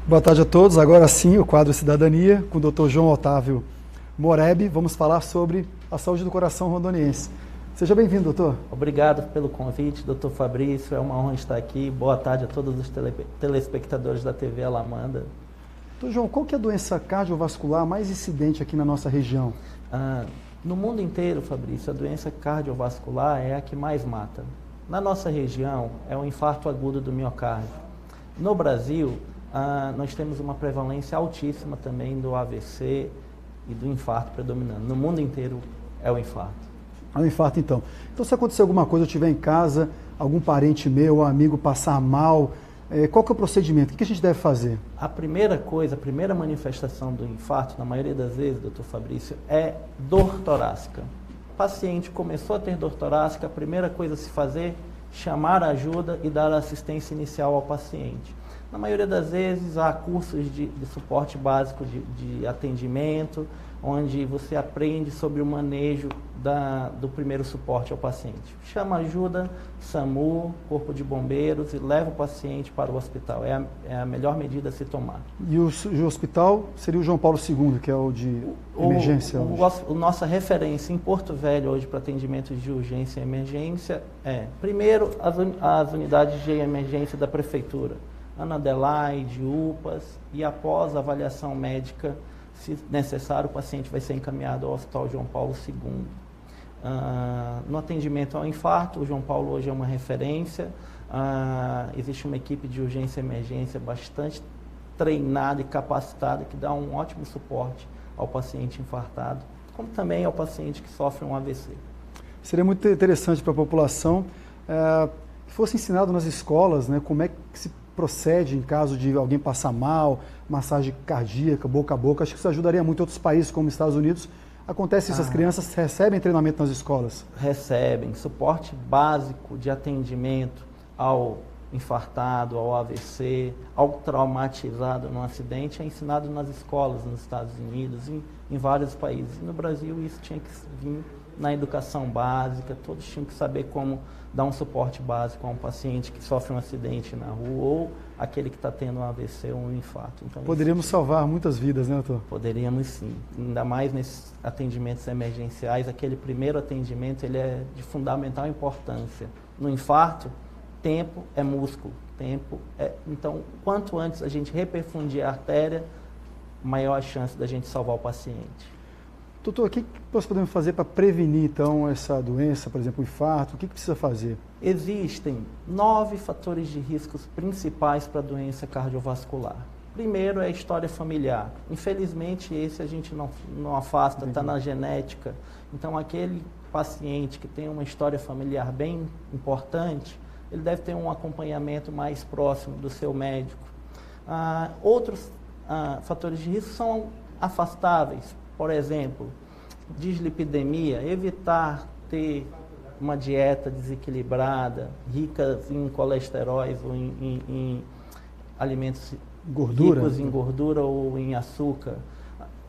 Boa tarde a todos. Agora sim, o quadro Cidadania, com o Dr. João Otávio Moreb. Vamos falar sobre a saúde do coração rondoniense. Seja bem-vindo, doutor. Obrigado pelo convite, doutor Fabrício. É uma honra estar aqui. Boa tarde a todos os telespectadores da TV Alamanda. Doutor João, qual que é a doença cardiovascular mais incidente aqui na nossa região? No mundo inteiro, Fabrício, a doença cardiovascular é a que mais mata. Na nossa região, é o infarto agudo do miocárdio. No Brasil, nós temos uma prevalência altíssima também do AVC e do infarto predominando. No mundo inteiro, é o infarto. É o infarto, então. Então, se acontecer alguma coisa, eu estiver em casa, algum parente meu ou amigo passar mal, qual que é o procedimento? O que a gente deve fazer? A primeira manifestação do infarto, na maioria das vezes, doutor Fabrício, é dor torácica. O paciente começou a ter dor torácica, a primeira coisa a se fazer, chamar ajuda e dar assistência inicial ao paciente. Na maioria das vezes, há cursos de suporte básico de atendimento, onde você aprende sobre o manejo do primeiro suporte ao paciente. Chama ajuda, SAMU, Corpo de Bombeiros, e leva o paciente para o hospital. É a melhor medida a se tomar. E o hospital seria o João Paulo II, que é o de emergência? Nossa referência em Porto Velho hoje para atendimentos de urgência e emergência primeiro, as unidades de emergência da Prefeitura, Ana Adelaide, UPAs, e após a avaliação médica, se necessário, o paciente vai ser encaminhado ao Hospital João Paulo II. No atendimento ao infarto, o João Paulo hoje é uma referência. Existe uma equipe de urgência e emergência bastante treinada e capacitada, que dá um ótimo suporte ao paciente infartado, como também ao paciente que sofre um AVC. Seria muito interessante para a população que fosse ensinado nas escolas, né, como é que se procede em caso de alguém passar mal, massagem cardíaca, boca a boca. Acho que isso ajudaria muito. Outros países, como Estados Unidos, acontece isso, as crianças recebem treinamento nas escolas? Recebem. Suporte básico de atendimento ao infartado, ao AVC, ao traumatizado no acidente é ensinado nas escolas nos Estados Unidos, em vários países. E no Brasil isso tinha que vir na educação básica, todos tinham que saber como dar um suporte básico a um paciente que sofre um acidente na rua ou aquele que está tendo um AVC ou um infarto. Então, poderíamos salvar muitas vidas, né, doutor? Poderíamos sim, ainda mais nesses atendimentos emergenciais. Aquele primeiro atendimento ele é de fundamental importância. No infarto, tempo é músculo, então quanto antes a gente reperfundir a artéria, maior a chance da gente salvar o paciente. Doutor, o que nós podemos fazer para prevenir, então, essa doença, por exemplo, o infarto? O que precisa fazer? Existem 9 fatores de riscos principais para a doença cardiovascular. Primeiro é a história familiar. Infelizmente, esse a gente não afasta, está na genética. Então, aquele paciente que tem uma história familiar bem importante, ele deve ter um acompanhamento mais próximo do seu médico. Outros fatores de risco são afastáveis. Por exemplo, dislipidemia, evitar ter uma dieta desequilibrada, rica em colesteróis ou em alimentos ricos em gordura ou em açúcar.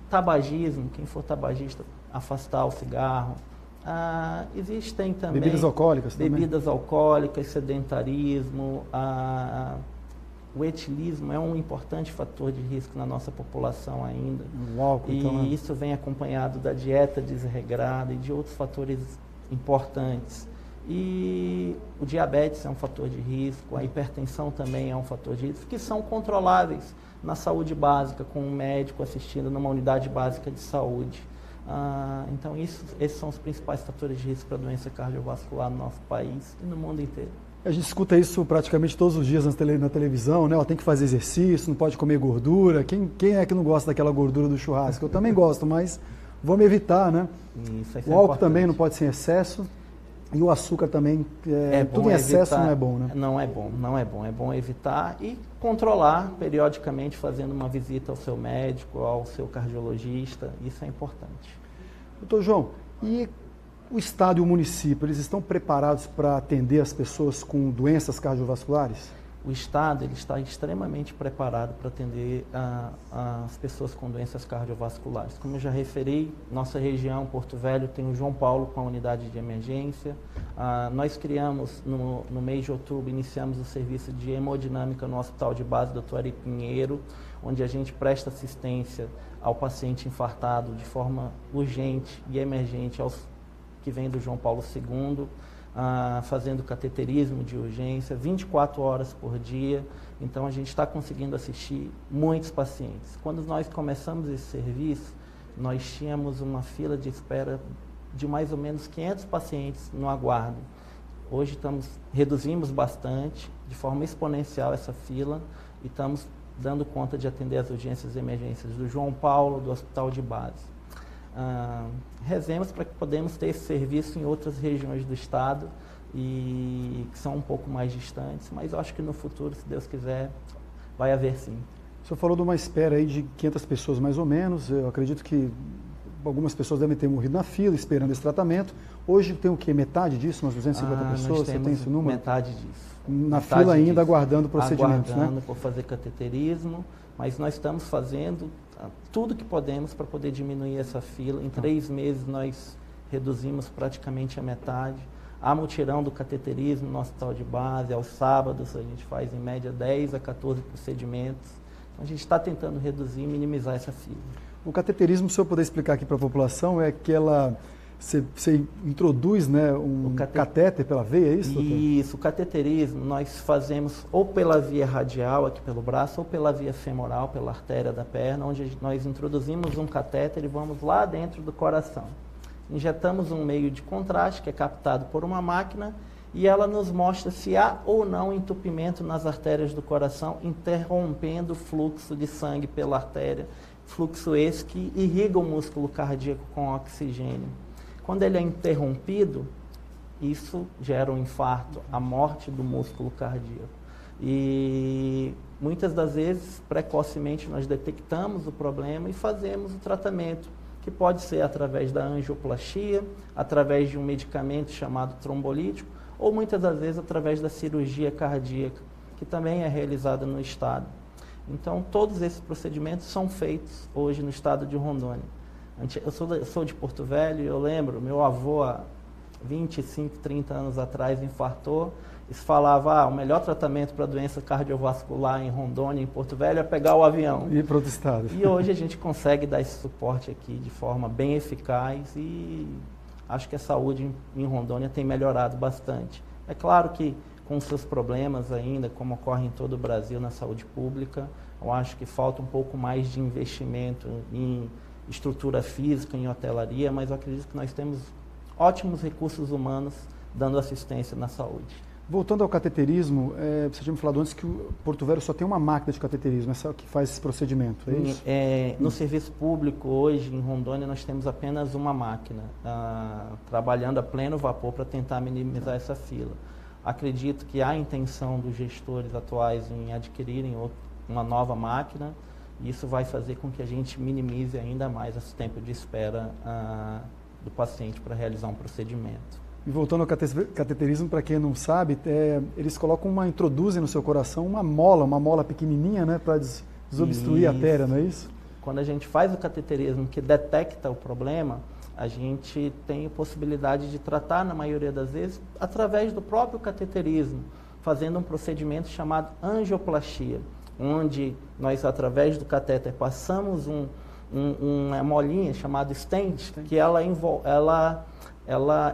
Tabagismo, quem for tabagista, afastar o cigarro. Existem também bebidas alcoólicas, sedentarismo, o etilismo é um importante fator de risco na nossa população ainda. O álcool, e isso vem acompanhado da dieta desregrada e de outros fatores importantes. E o diabetes é um fator de risco, a hipertensão também é um fator de risco, que são controláveis na saúde básica, com um médico assistindo numa unidade básica de saúde. Então, esses são os principais fatores de risco para a doença cardiovascular no nosso país e no mundo inteiro. A gente escuta isso praticamente todos os dias na televisão, né? Tem que fazer exercício, não pode comer gordura. Quem é que não gosta daquela gordura do churrasco? Eu também gosto, mas vamos evitar, né? Isso o álcool também não pode ser em excesso. E o açúcar também, tudo em excesso não é bom, né? Não é bom. É bom evitar e controlar periodicamente, fazendo uma visita ao seu médico, ao seu cardiologista. Isso é importante. Doutor João, e o Estado e o município, eles estão preparados para atender as pessoas com doenças cardiovasculares? o Estado ele está extremamente preparado para atender as pessoas com doenças cardiovasculares. Como eu já referi, nossa região, Porto Velho, tem o João Paulo com a unidade de emergência. Nós criamos, no mês de outubro, iniciamos o serviço de hemodinâmica no Hospital de Base Dr. Ari Pinheiro, onde a gente presta assistência ao paciente infartado de forma urgente e emergente, aos que vêm do João Paulo II, fazendo cateterismo de urgência, 24 horas por dia. Então, a gente está conseguindo assistir muitos pacientes. Quando nós começamos esse serviço, nós tínhamos uma fila de espera de mais ou menos 500 pacientes no aguardo. Hoje reduzimos bastante, de forma exponencial, essa fila e estamos dando conta de atender as urgências e emergências do João Paulo, do Hospital de Base. Rezemos para que podemos ter esse serviço em outras regiões do estado e que são um pouco mais distantes, mas eu acho que no futuro, se Deus quiser, vai haver sim. O senhor falou de uma espera aí de 500 pessoas mais ou menos, eu acredito que algumas pessoas devem ter morrido na fila esperando esse tratamento. Hoje tem o quê? Metade disso? Umas 250 pessoas? Você tem esse número? Metade disso. Na fila ainda aguardando procedimentos, aguardando por fazer cateterismo, mas nós estamos fazendo tudo que podemos para poder diminuir essa fila. Em 3 meses nós reduzimos praticamente a metade. Há mutirão do cateterismo no Hospital de Base, aos sábados a gente faz em média 10 a 14 procedimentos. Então, a gente está tentando reduzir e minimizar essa fila. O cateterismo, se eu puder explicar aqui para a população, é aquela... Você introduz, né, um catéter pela veia, é isso, doutor? Isso, o cateterismo nós fazemos ou pela via radial, aqui pelo braço, ou pela via femoral, pela artéria da perna, onde nós introduzimos um catéter e vamos lá dentro do coração. Injetamos um meio de contraste, que é captado por uma máquina, e ela nos mostra se há ou não entupimento nas artérias do coração, interrompendo o fluxo de sangue pela artéria, fluxo esse que irriga o músculo cardíaco com oxigênio. Quando ele é interrompido, isso gera um infarto, a morte do músculo cardíaco. E muitas das vezes, precocemente, nós detectamos o problema e fazemos o tratamento, que pode ser através da angioplastia, através de um medicamento chamado trombolítico, ou muitas das vezes através da cirurgia cardíaca, que também é realizada no estado. Então, todos esses procedimentos são feitos hoje no estado de Rondônia. Eu sou de Porto Velho e eu lembro, meu avô há 25, 30 anos atrás infartou e se falava, o melhor tratamento para doença cardiovascular em Rondônia, em Porto Velho, é pegar o avião. E ir para outro estado. E hoje a gente consegue dar esse suporte aqui de forma bem eficaz e acho que a saúde em Rondônia tem melhorado bastante. É claro que com seus problemas ainda, como ocorre em todo o Brasil na saúde pública, eu acho que falta um pouco mais de investimento em estrutura física, em hotelaria, mas eu acredito que nós temos ótimos recursos humanos dando assistência na saúde. Voltando ao cateterismo, você tinha me falado antes que o Porto Velho só tem uma máquina de cateterismo, essa que faz esse procedimento, é isso? No serviço público, hoje, em Rondônia, nós temos apenas uma máquina, trabalhando a pleno vapor para tentar minimizar essa fila. Acredito que há intenção dos gestores atuais em adquirirem uma nova máquina, e isso vai fazer com que a gente minimize ainda mais esse tempo de espera do paciente para realizar um procedimento. E voltando ao cateterismo, para quem não sabe, eles introduzem no seu coração uma mola pequenininha, né, para desobstruir a artéria, não é isso? Quando a gente faz o cateterismo que detecta o problema, a gente tem a possibilidade de tratar, na maioria das vezes, através do próprio cateterismo, fazendo um procedimento chamado angioplastia, onde nós, através do catéter, passamos uma molinha chamada stent, que ela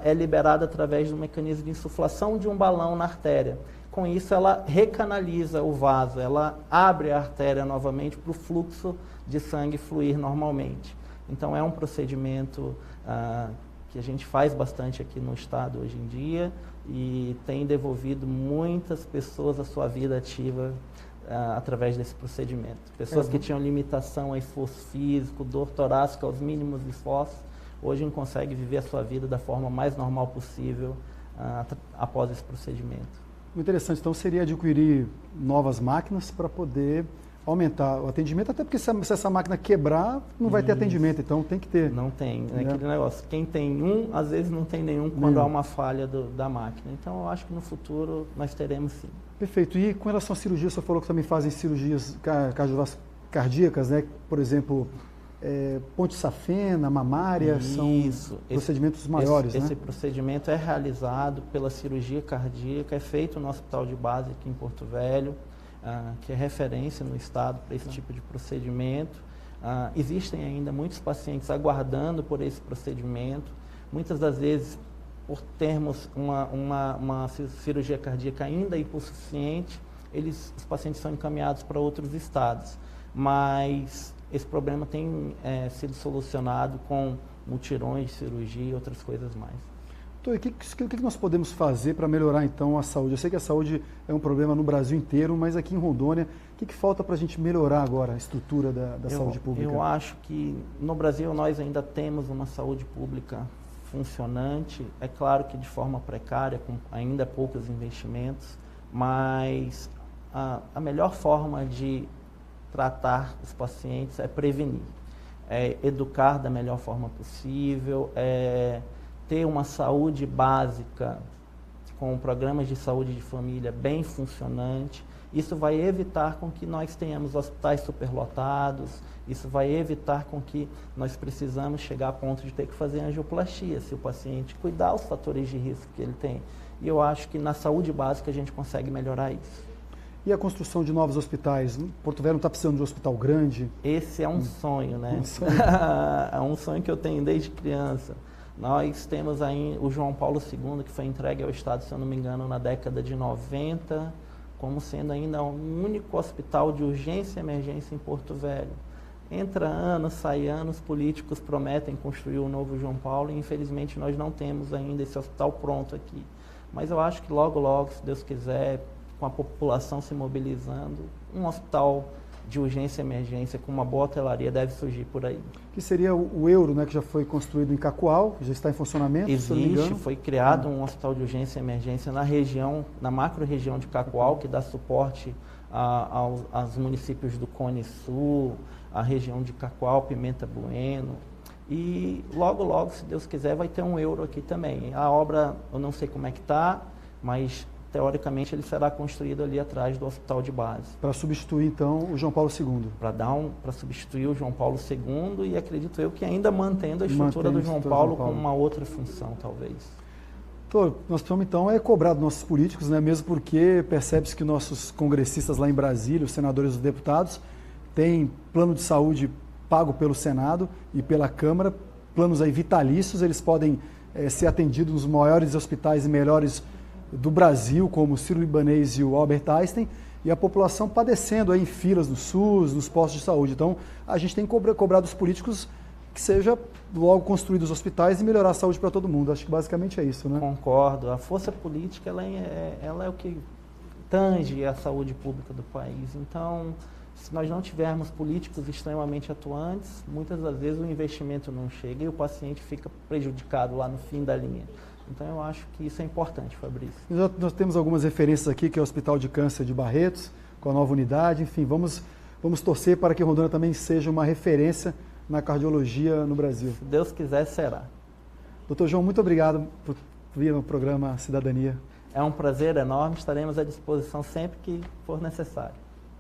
é liberada através do mecanismo de insuflação de um balão na artéria. Com isso, ela recanaliza o vaso, ela abre a artéria novamente para o fluxo de sangue fluir normalmente. Então, é um procedimento que a gente faz bastante aqui no estado hoje em dia e tem devolvido muitas pessoas a sua vida ativa através desse procedimento. Pessoas que tinham limitação a esforço físico, dor torácica aos mínimos esforços, hoje conseguem viver a sua vida da forma mais normal possível após esse procedimento. Muito interessante. Então, seria adquirir novas máquinas para poder aumentar o atendimento, até porque se essa máquina quebrar, não vai ter atendimento, então tem que ter. Não tem, né? Aquele negócio, quem tem um, às vezes não tem nenhum quando há uma falha da máquina. Então, eu acho que no futuro nós teremos sim. Perfeito. E com relação à cirurgia, você falou que também fazem cirurgias cardíacas, né? Por exemplo, ponte safena, mamária, são procedimentos maiores, né? Esse procedimento é realizado pela cirurgia cardíaca, é feito no Hospital de Base aqui em Porto Velho, que é referência no estado para esse tipo de procedimento. Existem ainda muitos pacientes aguardando por esse procedimento, muitas das vezes por termos uma cirurgia cardíaca ainda hipossuficiente, os pacientes são encaminhados para outros estados, mas esse problema tem sido solucionado com mutirões de cirurgia e outras coisas mais. Então, o que nós podemos fazer para melhorar então a saúde? Eu sei que a saúde é um problema no Brasil inteiro, mas aqui em Rondônia, o que falta para a gente melhorar agora a estrutura da saúde pública? Eu acho que no Brasil nós ainda temos uma saúde pública funcionante, é claro que de forma precária, com ainda poucos investimentos, mas a melhor forma de tratar os pacientes é prevenir, é educar da melhor forma possível, é ter uma saúde básica com programas de saúde de família bem funcionante. Isso vai evitar com que nós tenhamos hospitais superlotados, isso vai evitar com que nós precisamos chegar a ponto de ter que fazer angioplastia, se o paciente cuidar os fatores de risco que ele tem. E eu acho que na saúde básica a gente consegue melhorar isso. E a construção de novos hospitais? Porto Velho não está precisando de um hospital grande? Esse é um sonho, né? É um sonho que eu tenho desde criança. Nós temos aí o João Paulo II, que foi entregue ao Estado, se eu não me engano, na década de 90, como sendo ainda o único hospital de urgência e emergência em Porto Velho. Entra anos, sai anos, políticos prometem construir o novo João Paulo e infelizmente nós não temos ainda esse hospital pronto aqui. Mas eu acho que logo, logo, se Deus quiser, com a população se mobilizando, um hospital de urgência e emergência com uma boa hotelaria deve surgir por aí. Que seria o Euro, né, que já foi construído em Cacoal, já está em funcionamento, se não me engano. Foi criado um hospital de urgência e emergência na região, na macro-região de Cacoal, que dá suporte aos municípios do Cone Sul, a região de Cacoal, Pimenta Bueno. E logo, logo, se Deus quiser, vai ter um Euro aqui também. A obra, eu não sei como é que está, mas teoricamente ele será construído ali atrás do Hospital de Base. Para substituir então o João Paulo II. Para substituir o João Paulo II e acredito eu que ainda mantendo a estrutura do João Paulo com uma outra função, talvez. Nós precisamos então cobrar dos nossos políticos, né? Mesmo porque percebe-se que nossos congressistas lá em Brasília, os senadores e os deputados, têm plano de saúde pago pelo Senado e pela Câmara, planos aí vitalícios, eles podem ser atendidos nos maiores hospitais e melhores do Brasil, como o Sírio-Libanês e o Albert Einstein, e a população padecendo aí em filas no SUS, nos postos de saúde. Então, a gente tem que cobrar dos políticos que seja logo construídos os hospitais e melhorar a saúde para todo mundo. Acho que basicamente é isso, né? Concordo. A força política, ela é o que tange a saúde pública do país. Então, se nós não tivermos políticos extremamente atuantes, muitas das vezes o investimento não chega e o paciente fica prejudicado lá no fim da linha. Então, eu acho que isso é importante, Fabrício. Nós temos algumas referências aqui, que é o Hospital de Câncer de Barretos, com a nova unidade. Enfim, vamos torcer para que Rondônia também seja uma referência na cardiologia no Brasil. Se Deus quiser, será. Doutor João, muito obrigado por vir no programa Cidadania. É um prazer enorme, estaremos à disposição sempre que for necessário.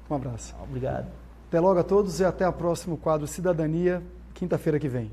Um abraço. Obrigado. Até logo a todos e até o próximo quadro Cidadania, quinta-feira que vem.